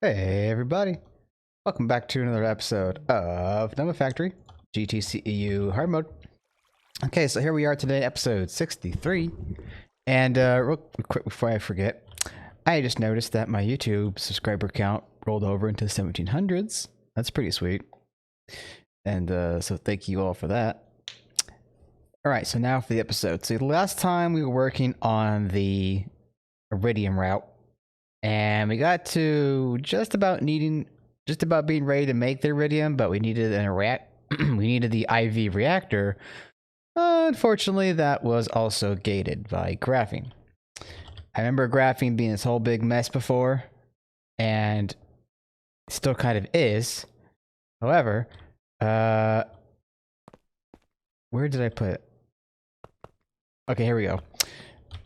Hey everybody, welcome back to another episode of Nomi Factory, GTCEu hard mode. Okay, so here we are today, episode 63. And real quick before I forget, I just noticed that my YouTube subscriber count rolled over into the 1700s. That's pretty sweet. And so thank you all for that. Alright, so now for the episode. So last time we were working on the Iridium route. And we got to just about being ready to make the Iridium, but we needed we needed the IV reactor. Unfortunately, that was also gated by graphene. I remember graphene being this whole big mess before, and still kind of is. However, where did I put it? Okay, here we go.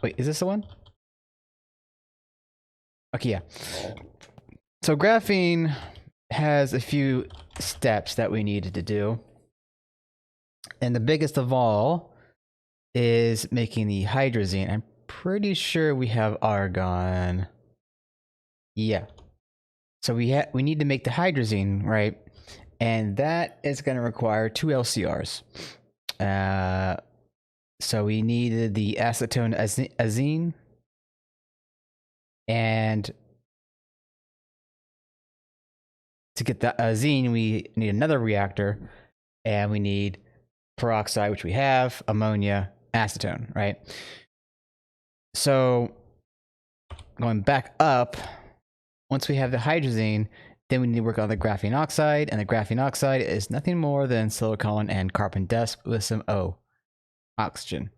Wait, is this the one? Okay, yeah. So graphene has a few steps that we needed to do. And the biggest of all is making the hydrazine. I'm pretty sure we have argon. Yeah. So we need to make the hydrazine, right? And that is going to require 2 LCRs. So we needed the acetone azine. And to get the azine, we need another reactor, and we need peroxide, which we have, ammonia, acetone, right? So going back up, once we have the hydrazine, then we need to work on the graphene oxide, and the graphene oxide is nothing more than silicon and carbon dust with some oxygen.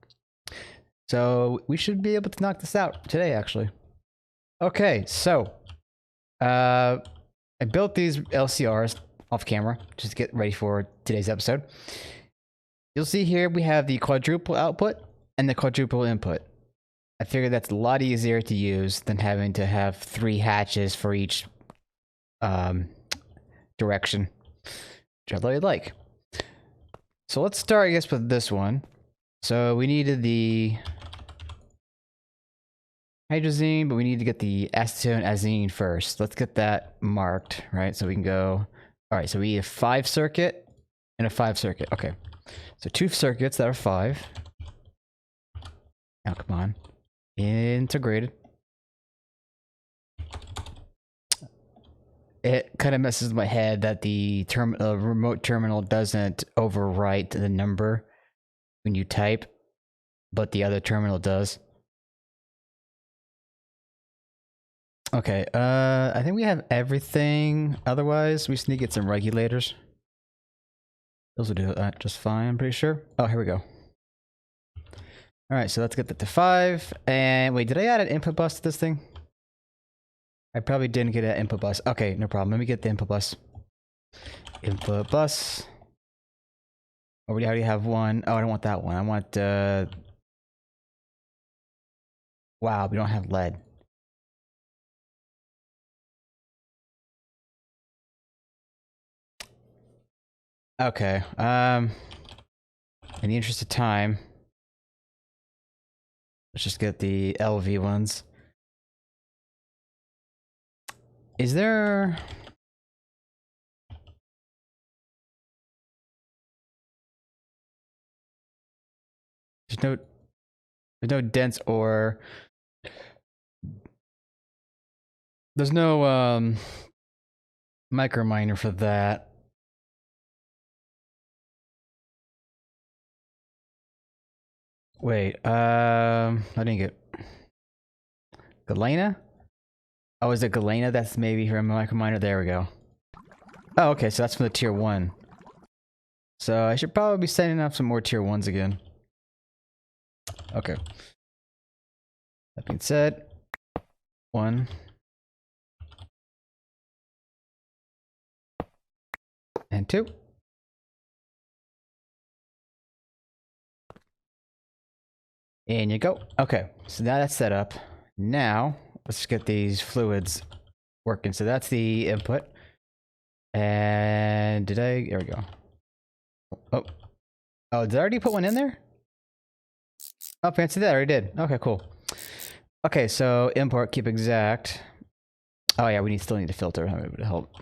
So we should be able to knock this out today, actually. Okay, so I built these LCRs off camera just to get ready for today's episode. You'll see here we have the quadruple output and the quadruple input. I figured that's a lot easier to use than having to have 3 hatches for each direction, which I really like. So let's start, I guess, with this one. So we needed the hydrazine, but we need to get the acetone azine first. Let's get that marked, right? So we can go. All right, so we need a 5 circuit and a 5 circuit. Okay, so 2 circuits that are 5. Now, come on, integrated. It kind of messes with my head that the remote terminal doesn't overwrite the number when you type, but the other terminal does. Okay, I think we have everything. Otherwise, we just need to get some regulators. Those will do that just fine, I'm pretty sure. Oh, here we go. Alright, so let's get that to 5. And wait, did I add an input bus to this thing? I probably didn't get an input bus. Okay, no problem. Let me get the input bus. Input bus. Oh, we already have one. Oh, I don't want that one. I want, wow, we don't have lead. Okay, in the interest of time, let's just get the LV ones. Is there... There's no dense ore. There's no, micro miner for that. Wait, I didn't get Galena? Oh, is it Galena? That's maybe from a micro miner. There we go. Oh, okay, so that's from the tier 1. So I should probably be setting up some more tier 1s again. Okay. That being said, 1. And 2. And you go. Okay, so now that's set up. Now, let's get these fluids working. So that's the input. And there we go. Oh, did I already put one in there? Oh, fancy that, I already did. Okay, cool. Okay, so import keep exact. Oh yeah, we still need to filter. How would it help?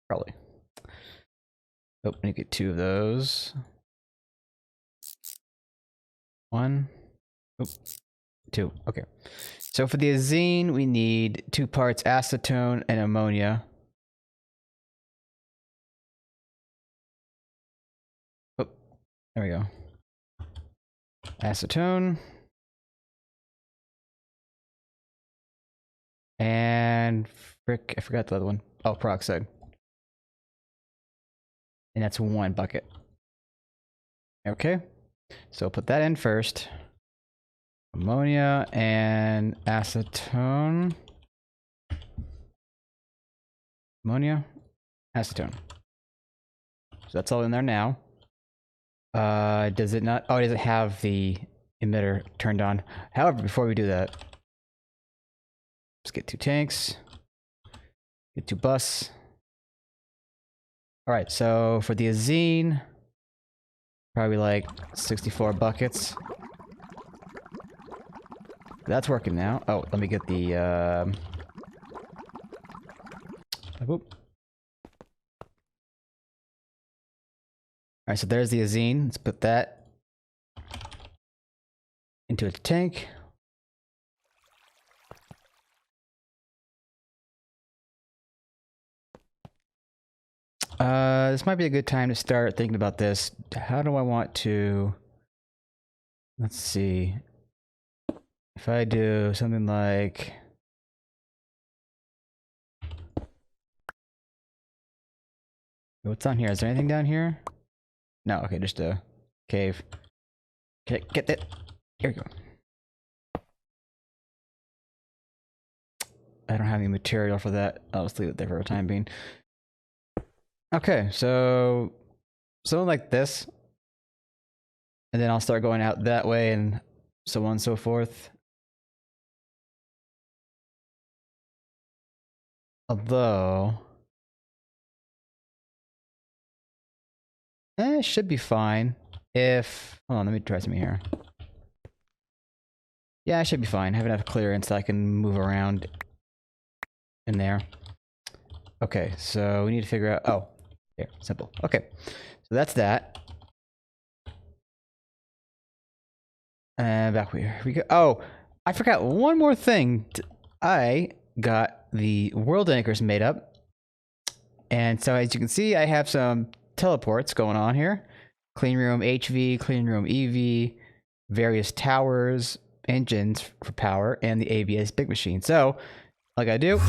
Probably. Oh, I need to get 2 of those. 1. Oh, 2. Okay. So for the azine, we need 2 parts acetone and ammonia. Oh, there we go. Acetone. And frick, I forgot the other one. Oh, peroxide. And that's 1 bucket. Okay. So put that in first. Ammonia and acetone. Ammonia, acetone. So that's all in there now. Does it not? Oh, it doesn't have the emitter turned on. However, before we do that, let's get 2 tanks. Get 2 bus. All right, so for the azine, probably like 64 buckets. That's working now. Oh, let me get the whoop. Alright, so there's the azine. Let's put that into a tank. This might be a good time to start thinking about this. How do I want to... Let's see. If I do something like... What's on here? Is there anything down here? No, okay, just a cave. Okay, get that. Here we go. I don't have any material for that. I'll just leave it there for the time being. Okay, so something like this. And then I'll start going out that way and so on and so forth. Although... it should be fine if... Hold on, let me try something here. Yeah, I should be fine. I have enough clearance so I can move around in there. Okay, so we need to figure out... Oh, here, simple. Okay, so that's that. And back here we go. Oh, I forgot one more thing. I got the world anchors made up. And so as you can see, I have some teleports going on here. Clean room HV, clean room EV, various towers, engines for power, and the ABS big machine. So, like I do,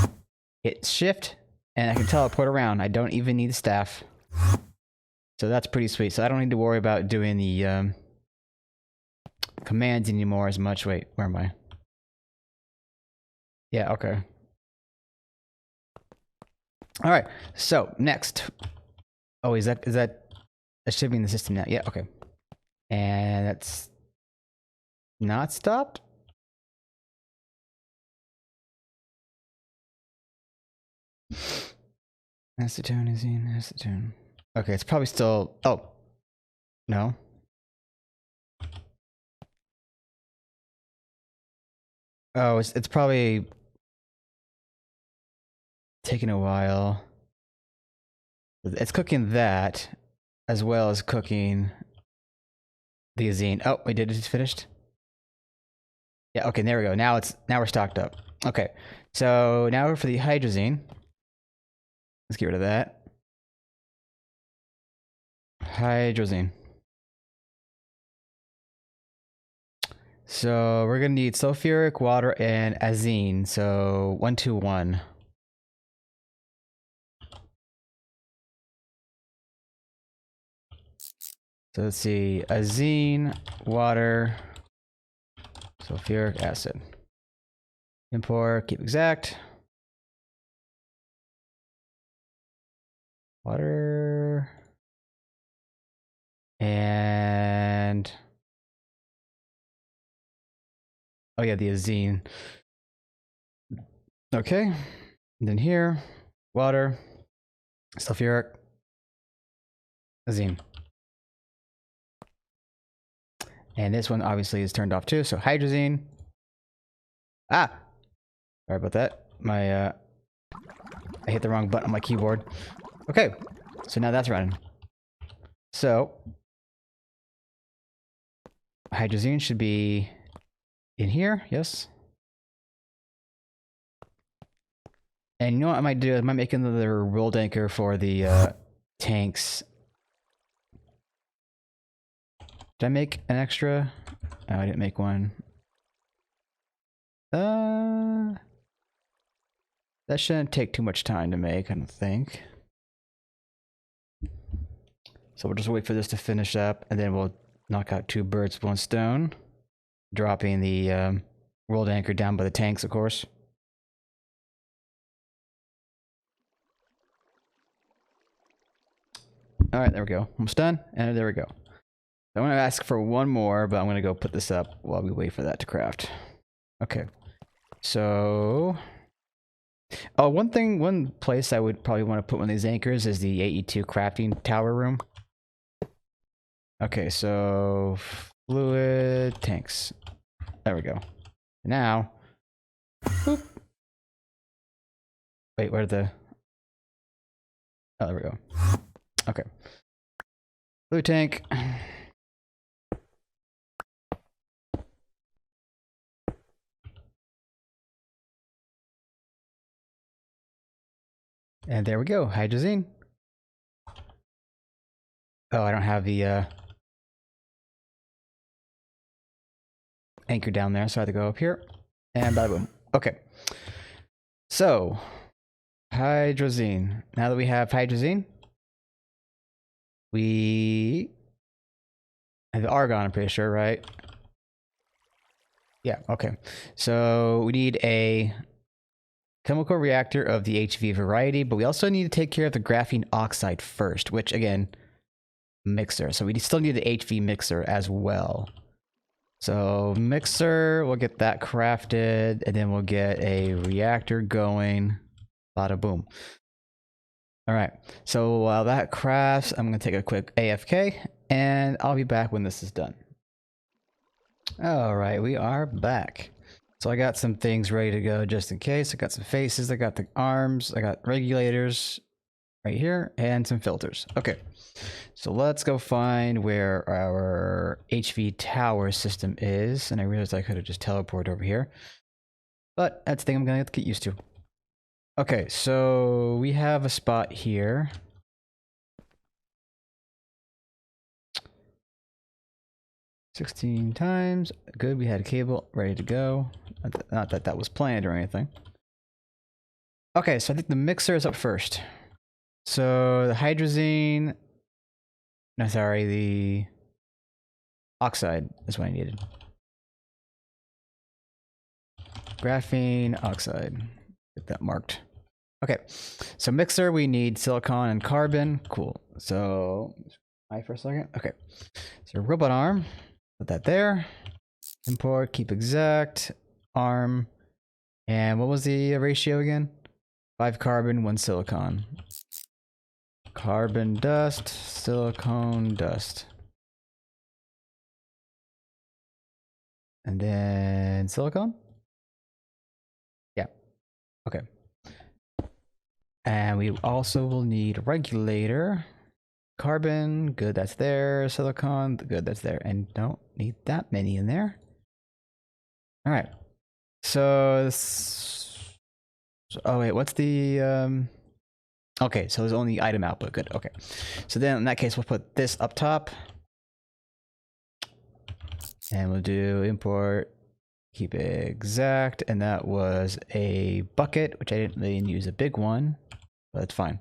hit shift, and I can teleport around. I don't even need the staff. So that's pretty sweet. So I don't need to worry about doing the commands anymore as much. Wait, where am I? Yeah, okay. All right, so next. Oh, is that should be in the system now? Yeah, okay. And that's not stopped. Acetone is in acetone. Okay, it's probably still. Oh, no. Oh, it's probably taking a while. It's cooking that, as well as cooking the azine. Oh, we did it. It's finished. Yeah. Okay. There we go. Now we're stocked up. Okay. So now for the hydrazine. Let's get rid of that. Hydrazine. So we're gonna need sulfuric, water, and azine. So 1, 2, 1. So let's see, azine, water, sulfuric acid. Import, keep exact. Water. And... oh yeah, the azine. Okay. And then here, water, sulfuric, azine. And this one obviously is turned off too, so hydrazine. Ah! Sorry about that. My I hit the wrong button on my keyboard. Okay, so now that's running. So, hydrazine should be in here, yes. And you know what I might do? I might make another rolled anchor for the tanks. Did I make an extra? Oh, I didn't make one. That shouldn't take too much time to make, I don't think. So we'll just wait for this to finish up, and then we'll knock out 2 birds with 1 stone. Dropping the rolled anchor down by the tanks, of course. Alright, there we go. Almost done, and there we go. I want to ask for 1 more, but I'm going to go put this up while we wait for that to craft. Okay. So... oh, one place I would probably want to put one of these anchors is the AE2 crafting tower room. Okay, so... fluid tanks. There we go. Now... boop. Wait, where are the... oh, there we go. Okay. Fluid tank. And there we go, hydrazine. Oh, I don't have the anchor down there, so I have to go up here. And bada boom. Okay. So, hydrazine. Now that we have hydrazine, we have argon, I'm pretty sure, right? Yeah, okay. So, we need a chemical reactor of the HV variety, but we also need to take care of the graphene oxide first, which again, mixer. So we still need the HV mixer as well. So mixer, we'll get that crafted, and then we'll get a reactor going. Bada boom. All right, so while that crafts, I'm gonna take a quick AFK, and I'll be back when this is done. All right, we are back. So I got some things ready to go just in case. I got some faces, I got the arms, I got regulators right here, and some filters. Okay, so let's go find where our HV tower system is. And I realized I could have just teleported over here, but that's the thing I'm gonna have to get used to. Okay, so we have a spot here. $16 times. Good, we had a cable ready to go. Not that that was planned or anything. Okay, so I think the mixer is up first. So the hydrazine... no, sorry, the oxide is what I needed. Graphene oxide. Get that marked. Okay, so mixer, we need silicon and carbon. Cool. So, for a second. Okay, so robot arm. Put that there. Import, keep exact, arm, and what was the ratio again? 5 carbon, 1 silicon. Carbon dust, silicone dust. And then silicone? Yeah. Okay. And we also will need a regulator. Carbon, good, that's there. Silicon, good, that's there. And don't need that many in there. All right. So, oh wait, what's the okay, so there's only item output. Good. Okay. So then in that case, we'll put this up top. And we'll do import, keep it exact. And that was a bucket, which I didn't really use a big one, but it's fine.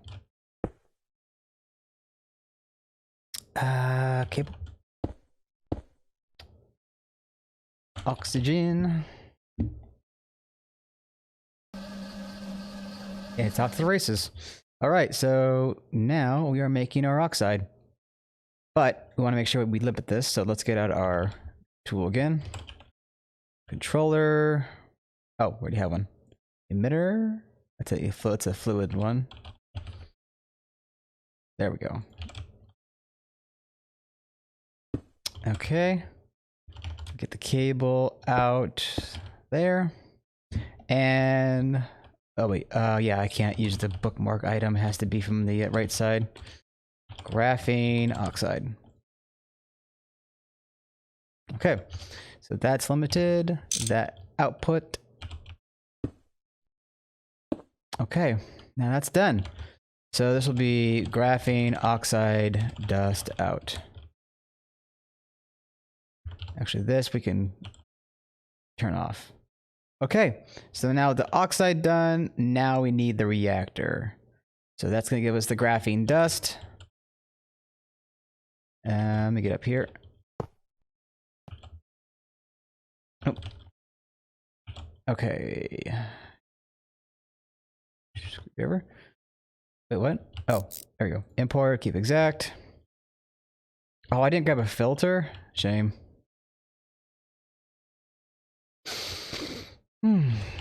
Cable. Oxygen. It's off to the races. All right, so now we are making our oxide. But we want to make sure we limit this, so let's get out our tool again. Controller. Oh, where do you have one? Emitter. It's a fluid one. There we go. Okay. Get the cable out there. And Oh wait, yeah, I can't use the bookmark item. It has to be from the right side. Graphene oxide. Okay, so that's limited. That output. Okay, now that's done. So this will be graphene oxide dust out. Actually, this we can turn off. Okay, so now with the oxide done, now we need the reactor. So that's going to give us the graphene dust. Let me get up here. Oh. Okay. Screwdriver. Wait, what? Oh, there we go. Import, keep exact. Oh, I didn't grab a filter. Shame.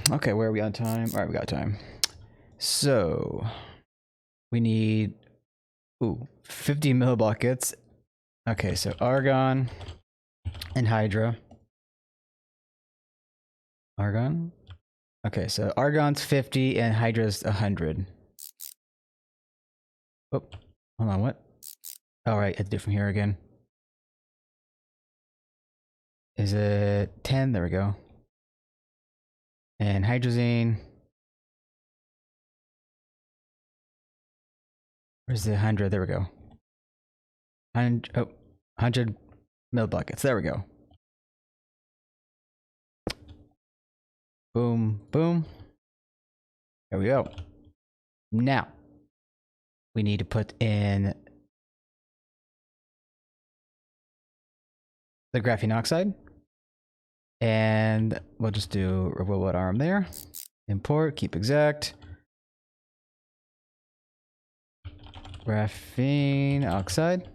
Okay, where are we on time? All right, we got time. So we need 50 millibuckets. Okay, so argon and hydra. Argon. Okay, so argon's 50 and hydra's 100. Oh, hold on, what? All right, I have to do it from here again. Is it 10? There we go. And hydrazine. Where's the 100? There we go. 100 millibuckets. There we go. Boom, boom. There we go. Now, we need to put in the graphene oxide. And we'll just do robot arm there. Import, keep exact. Graphene oxide.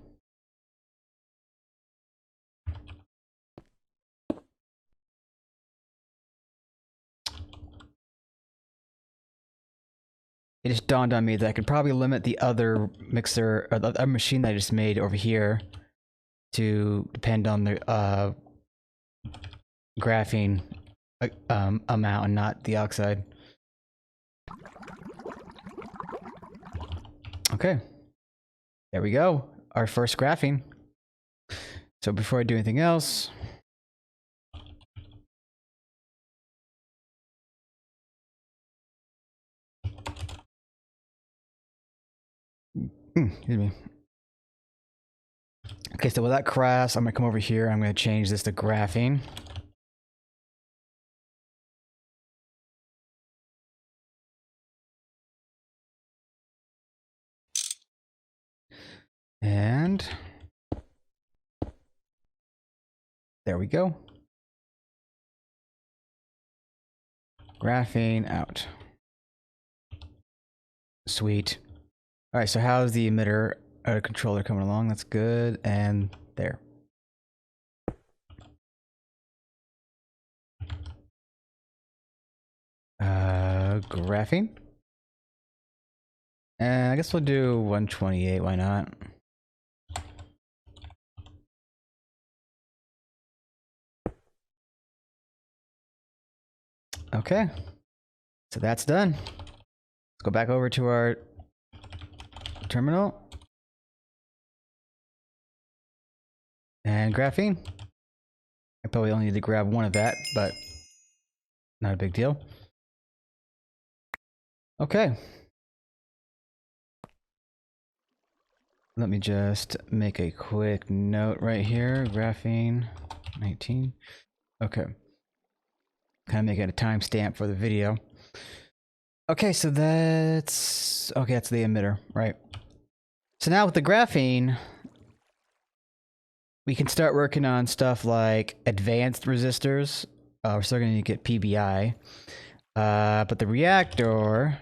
It just dawned on me that I could probably limit the other mixer, or the other machine that I just made over here to depend on the graphene amount and not the oxide. Okay. There we go. Our first graphene. So before I do anything else, excuse me. Okay, so with that crass, I'm gonna come over here. I'm gonna change this to graphene. And there we go. Graphene out. Sweet. All right, so how's the emitter controller coming along? That's good. And there. Graphene. And I guess we'll do 128. Why not? Okay. So that's done. Let's go back over to our terminal. And graphene. I probably only need to grab one of that, but not a big deal. Okay. Let me just make a quick note right here. Graphene 19. Okay. Kind of make it a timestamp for the video. Okay, so that's the emitter, right? So now with the graphene, we can start working on stuff like advanced resistors. We're still going to get PBI. But the reactor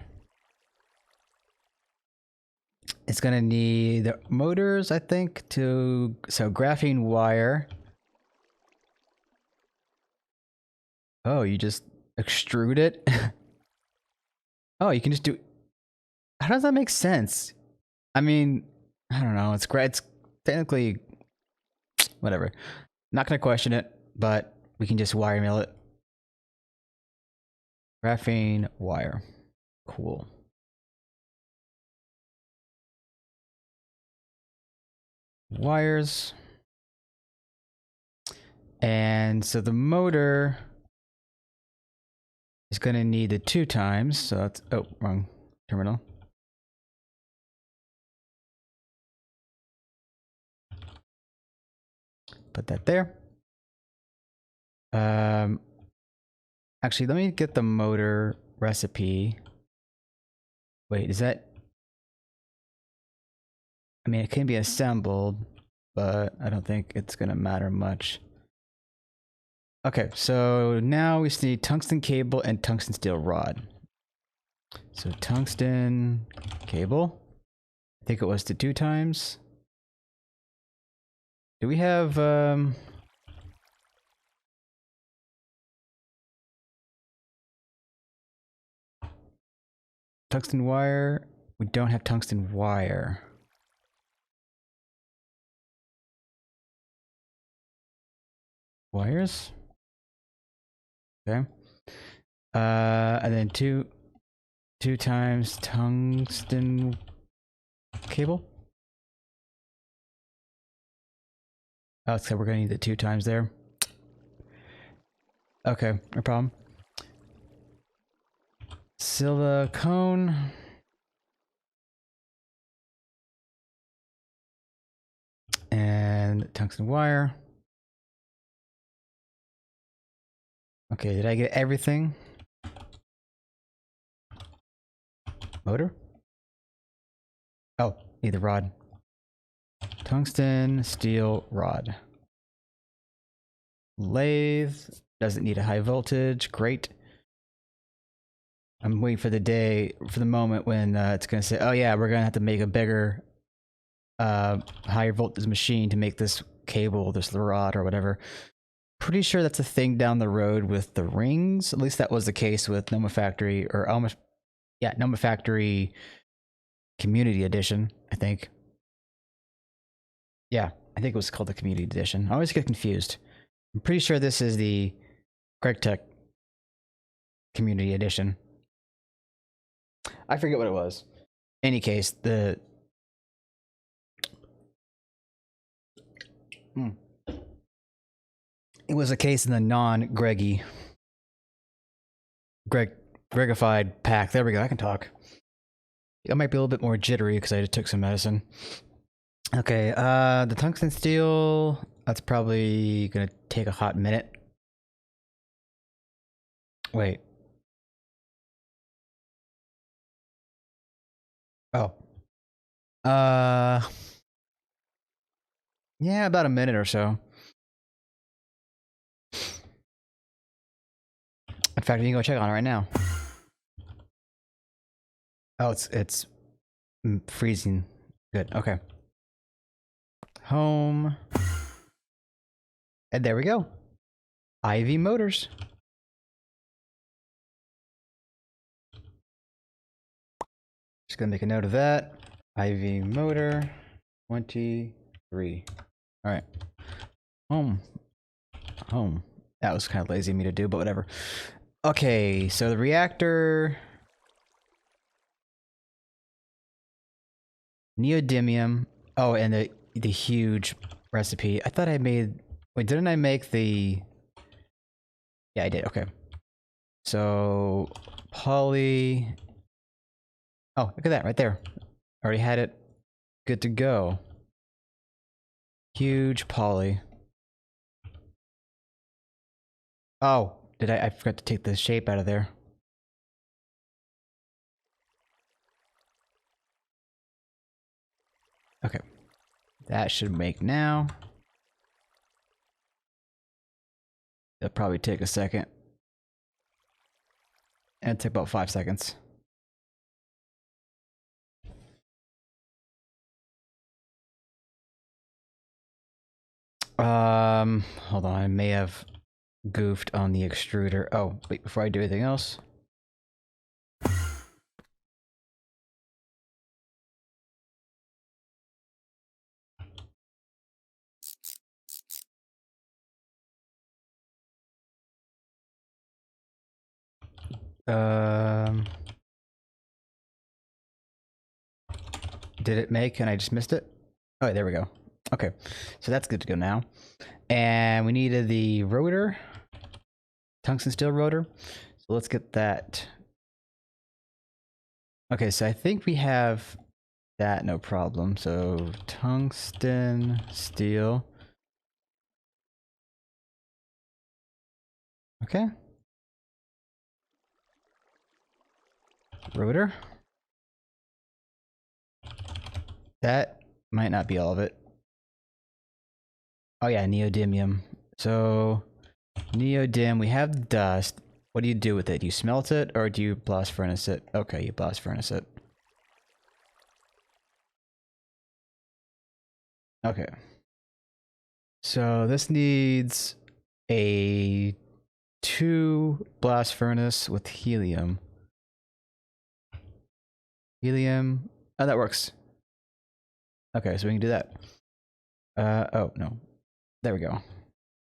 is going to need the motors, I think, so graphene wire. Oh, you just extrude it? Oh, you can just do... How does that make sense? I mean, I don't know. It's great. It's technically... Whatever. Not going to question it, but we can just wire mill it. Graphene wire. Cool. Wires. And so the motor is going to need the 2 times. So that's, oh, wrong terminal. Put that there. Actually, let me get the motor recipe. Wait, is that? I mean, it can be assembled, but I don't think it's gonna matter much. Okay, so now we need tungsten cable and tungsten steel rod. So tungsten cable. I think it was the 2 times. Do we have tungsten wire? We don't have tungsten wire. Wires? Okay. And then two times tungsten cable. Oh, so we're gonna need the 2 times there. Okay, no problem. Silicone. And tungsten wire. Okay, did I get everything? Motor? Oh, need the rod. Tungsten steel rod. Lathe. Doesn't need a high voltage. Great. I'm waiting for the day, for the moment when it's going to say, oh yeah, we're going to have to make a bigger, higher voltage machine to make this cable, this rod or whatever. Pretty sure that's a thing down the road with the rings. At least that was the case with Noma Factory, or almost, yeah, Noma Factory Community Edition, I think. Yeah, I think it was called the Community Edition. I always get confused. I'm pretty sure this is the GregTech Community Edition. I forget what it was. In any case, the it was a case in the non-Gregified pack. There we go. I can talk. I might be a little bit more jittery because I just took some medicine. Okay, the tungsten steel, that's probably gonna take a hot minute. Wait. Oh. Yeah, about a minute or so. In fact, you can go check on it right now. Oh, it's freezing. Good. Okay. Home. And there we go. IV motors. Just gonna make a note of that. IV motor 23. All right. Home. Home. That was kind of lazy of me to do, but whatever. Okay, so the reactor. Neodymium. Oh, and the huge recipe. I thought I made. Wait, didn't I make the? Yeah, I did. Okay. So poly. Oh, look at that right there. Already had it. Good to go. Huge poly. Oh, did I forgot to take the shape out of there. Okay. That should make now. It'll probably take a second. And it took about 5 seconds. Hold on, I may have goofed on the extruder. Oh, wait, before I do anything else. Um, Did it make and I just missed it? Oh, there we go. Okay, so that's good to go now. And we needed the rotor, tungsten steel rotor. So let's get that. Okay, so I think we have that, no problem. So tungsten steel. Okay. Rotor. That might not be all of it. Oh yeah, neodymium. So neodymium, we have the dust. What do you do with it? Do you smelt it or do you blast furnace it? Okay, you blast furnace it. Okay. So this needs a 2 blast furnace with helium. Helium. Oh, that works. Okay, so we can do that. Oh, no. There we go.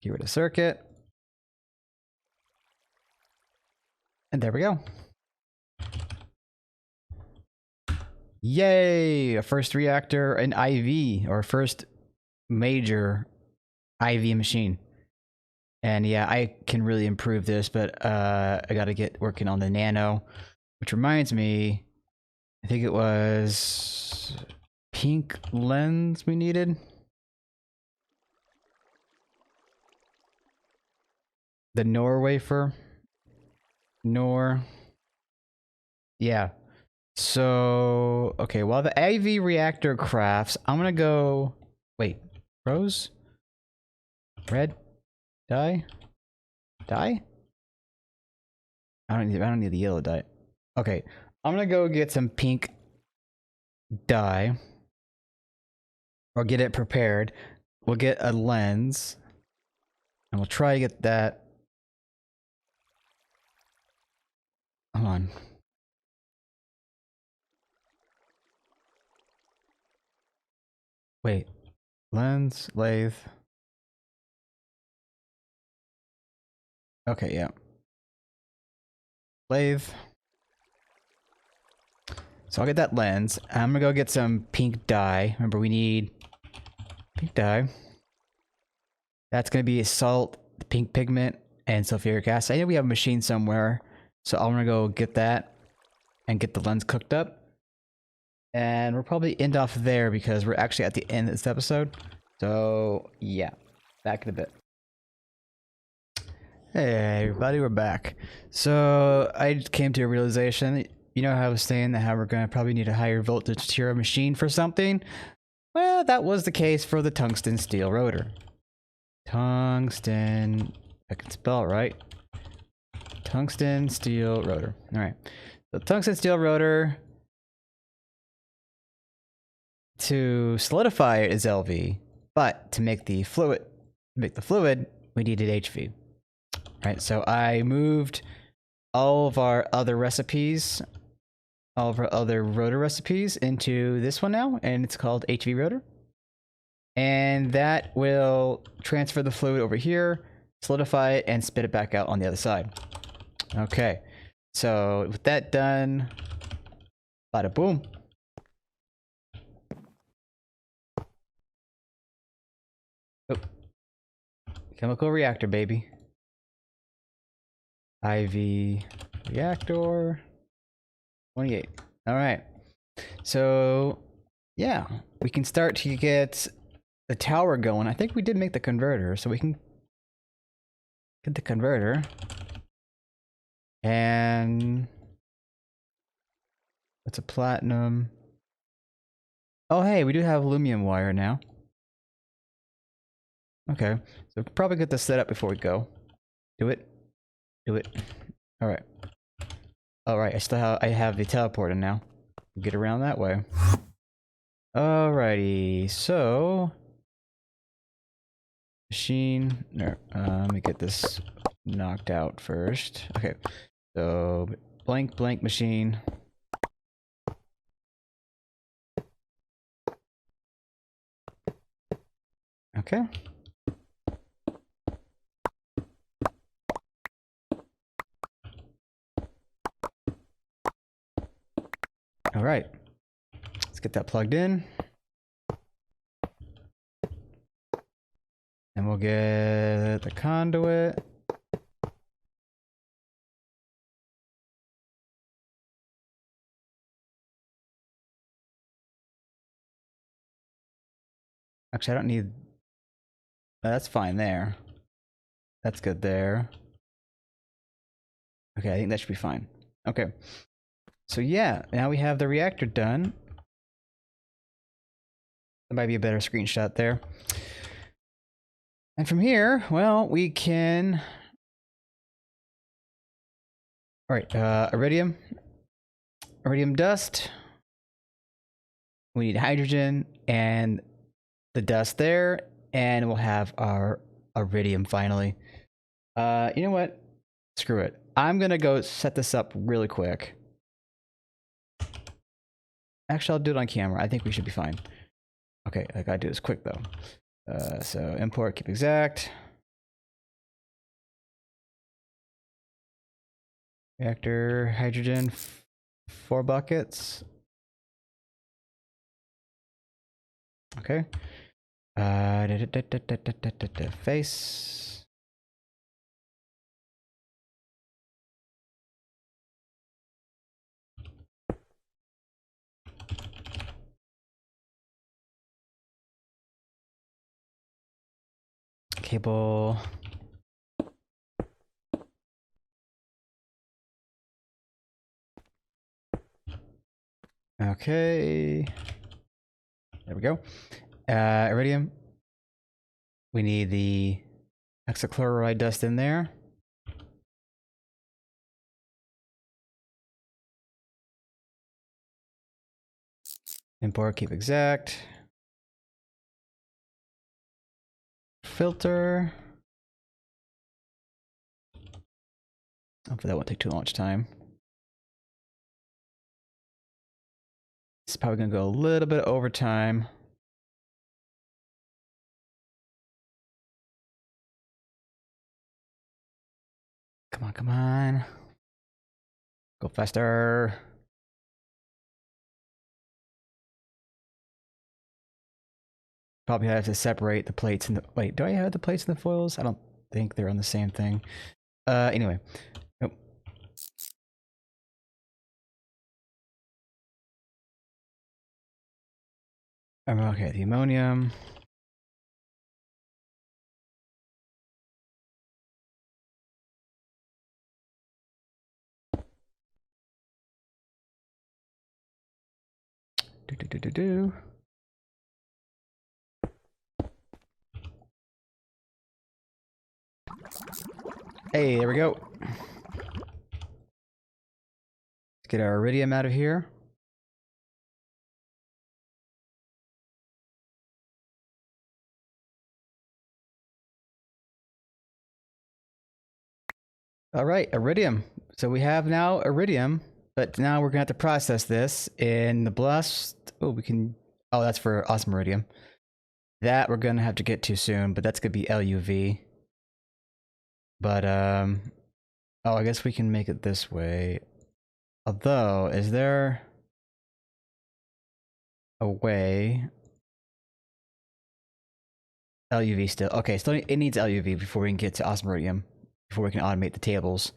Get rid of circuit. And there we go. Yay! A first reactor, an IV, or first major IV machine. And yeah, I can really improve this, but I gotta get working on the nano. Which reminds me, I think it was pink lens we needed. The Nor wafer. Nor. Yeah. So, okay, while the IV reactor crafts, I'm gonna go... Wait, rose? Red? Dye? Dye? I don't need the yellow dye. Okay, I'm gonna go get some pink dye. Or get it prepared. We'll get a lens. And we'll try to get that... Hold on. Wait. Lens, lathe. Okay, yeah. Lathe. So I'll get that lens. I'm gonna go get some pink dye. Remember, we need pink dye. That's gonna be salt, pink pigment, and sulfuric acid. I know we have a machine somewhere, so I'm gonna go get that and get the lens cooked up. And we'll probably end off there because we're actually at the end of this episode. So yeah, back in a bit. Hey everybody, we're back. So I came to a realization. You know how I was saying that how we're gonna probably need a higher voltage tier machine for something? Well, that was the case for the tungsten steel rotor. Tungsten, I can spell it right. Tungsten steel rotor. All right. So tungsten steel rotor, to solidify it is LV, but to make the fluid, we needed HV. Right. So I moved all of our other recipes, all of our other rotor recipes into this one now, and it's called HV rotor. And that will transfer the fluid over here, solidify it, and spit it back out on the other side. Okay, so with that done, bada boom. Oh. Chemical reactor, baby. IV reactor 28. All right. So yeah, we can start to get the tower going. I think we did make the converter, so we can get the converter. And that's a platinum. Oh, hey, we do have aluminum wire now. Okay, so probably get this set up before we go. Do it. Do it. All right. All right. I have the teleporter now. Get around that way. Alrighty. So machine. No, let me get this knocked out first. Okay. So blank machine. Okay. All right. Let's get that plugged in. And we'll get the conduit. Actually, I don't need... that's fine there. That's good there. Okay, I think that should be fine. Okay. So yeah, now we have the reactor done. That might be a better screenshot there. And from here, well, we can... Alright, Iridium. Iridium dust. We need hydrogen and the dust there. And we'll have our Iridium finally. You know what? Screw it. I'm gonna go set this up really quick. Actually, I'll do it on camera. I think we should be fine. Okay, I gotta do this quick though. So import, keep exact. Reactor, hydrogen, 4 buckets. Okay. Face. Cable. Okay. There we go. Iridium. We need the hexachloride dust in there. Import, keep exact. Filter. Hopefully that won't take too much time. It's probably gonna go a little bit over time. Come on, come on. Go faster. Probably have to separate the plates and the... wait, do I have the plates and the foils? I don't think they're on the same thing. Anyway. Nope. Okay, the ammonium. Do. Hey, there we go. Let's get our Iridium out of here. All right, Iridium. So we have now Iridium, but now we're gonna have to process this in the blast. Oh, we can... oh, that's for awesome Iridium. That we're gonna have to get to soon, but that's gonna be LUV. But, oh, I guess we can make it this way. Although, is there a way? LUV still. Okay, still it needs LUV before we can get to awesome Iridium, before we can automate the tables.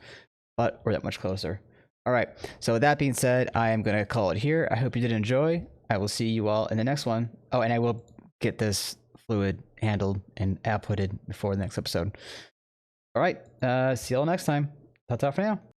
But we're that much closer. All right, so with that being said, I am going to call it here. I hope you did enjoy. I will see you all in the next one. Oh, and I will get this fluid handled and outputted before the next episode. All right, see you all next time. Ta-ta for now.